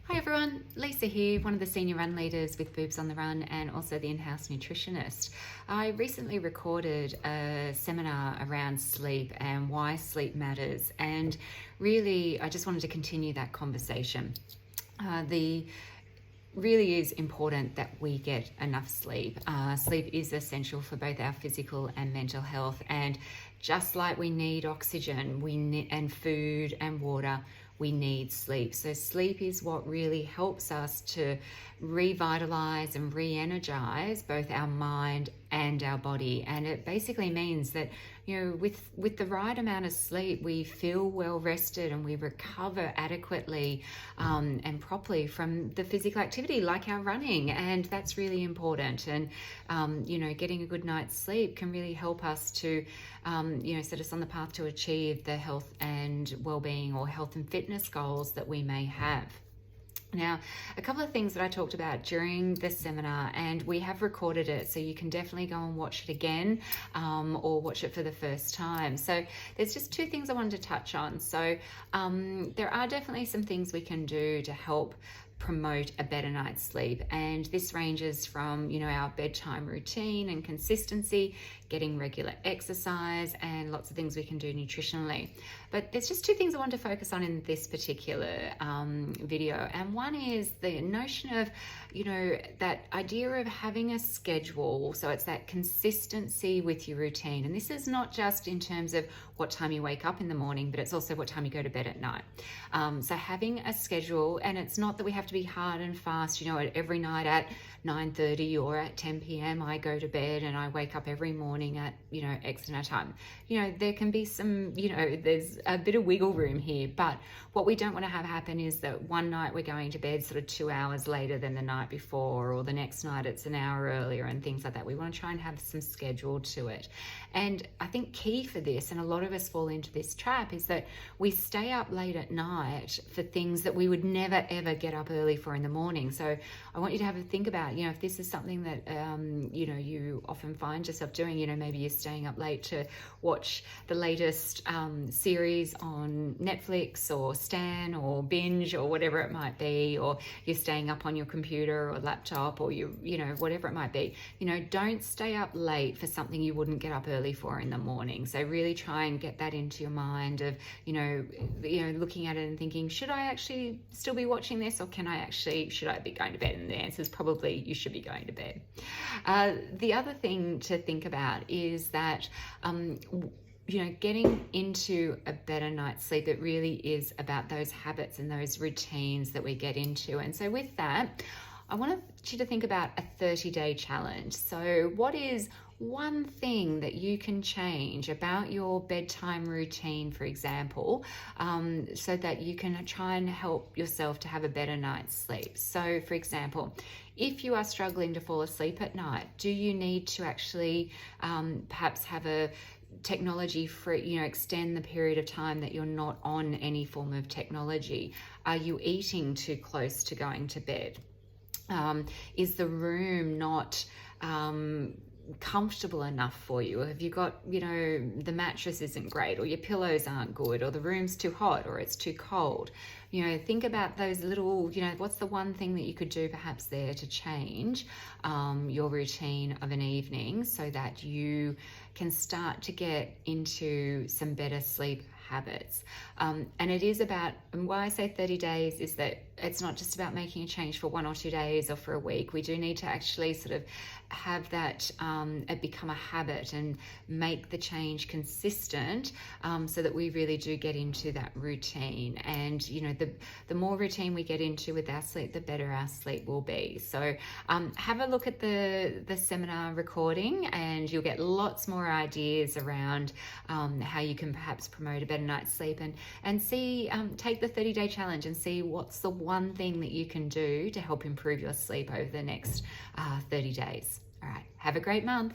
Hi everyone, Lisa here, one of the senior run leaders with Boobs on the Run and also the in-house nutritionist. I recently recorded a seminar around sleep and why sleep matters, and really I just wanted to continue that conversation. The really is important that we get enough sleep. Sleep is essential for both our physical and mental health, and just like we need oxygen, and food and water, we need sleep. So sleep is what really helps us to revitalize and re-energize both our mind and our body. And it basically means that, with the right amount of sleep, we feel well rested and we recover adequately and properly from the physical activity like our running. And that's really important. And getting a good night's sleep can really help us to set us on the path to achieve the health and well-being or health and fitness goals that we may have. Now, a couple of things that I talked about during the seminar, and we have recorded it, so you can definitely go and watch it again or watch it for the first time. So there's just two things I wanted to touch on. So there are definitely some things we can do to help promote a better night's sleep, and this ranges from our bedtime routine and consistency, getting regular exercise, and lots of things we can do nutritionally. But there's just two things I want to focus on in this particular video, and one is the notion of that idea of having a schedule. So it's that consistency with your routine, and this is not just in terms of what time you wake up in the morning, but it's also what time you go to bed at night. So having a schedule, and it's not that we have to be hard and fast, every night at 9:30 or at 10 p.m. I go to bed and I wake up every morning at X amount of time. There can be some, there's a bit of wiggle room here, but what we don't want to have happen is that one night we're going to bed sort of 2 hours later than the night before, or the next night it's an hour earlier and things like that. We want to try and have some schedule to it. And I think key for this, and a lot of us fall into this trap, is that we stay up late at night for things that we would never ever get up early for in the morning. So I want you to have a think about, if this is something that you often find yourself doing, maybe you're staying up late to watch the latest series on Netflix or Stan or Binge or whatever it might be, or you're staying up on your computer or laptop, or whatever it might be. Don't stay up late for something you wouldn't get up early for in the morning. So really try and get that into your mind of looking at it and thinking, should I actually still be watching this, or should I be going to bed? And the answer is probably you should be going to bed. The other thing to think about is that getting into a better night's sleep, it really is about those habits and those routines that we get into. And so with that, I want you to think about a 30-day challenge. So what is one thing that you can change about your bedtime routine, for example, so that you can try and help yourself to have a better night's sleep? So for example, if you are struggling to fall asleep at night, do you need to actually perhaps have a technology free, extend the period of time that you're not on any form of technology? Are you eating too close to going to bed? Is the room not comfortable enough for you? Have you got, the mattress isn't great, or your pillows aren't good, or the room's too hot, or it's too cold? Think about those little, what's the one thing that you could do perhaps there to change your routine of an evening so that you can start to get into some better sleep habits. And it is about, and why I say 30 days is that it's not just about making a change for 1 or 2 days or for a week. We do need to actually sort of have that it become a habit and make the change consistent, so that we really do get into that routine. And the more routine we get into with our sleep, the better our sleep will be. So have a look at the seminar recording, and you'll get lots more ideas around how you can perhaps promote a better night's sleep, and see, take the 30-day challenge and see what's the one thing that you can do to help improve your sleep over the next 30 days. All right, have a great month.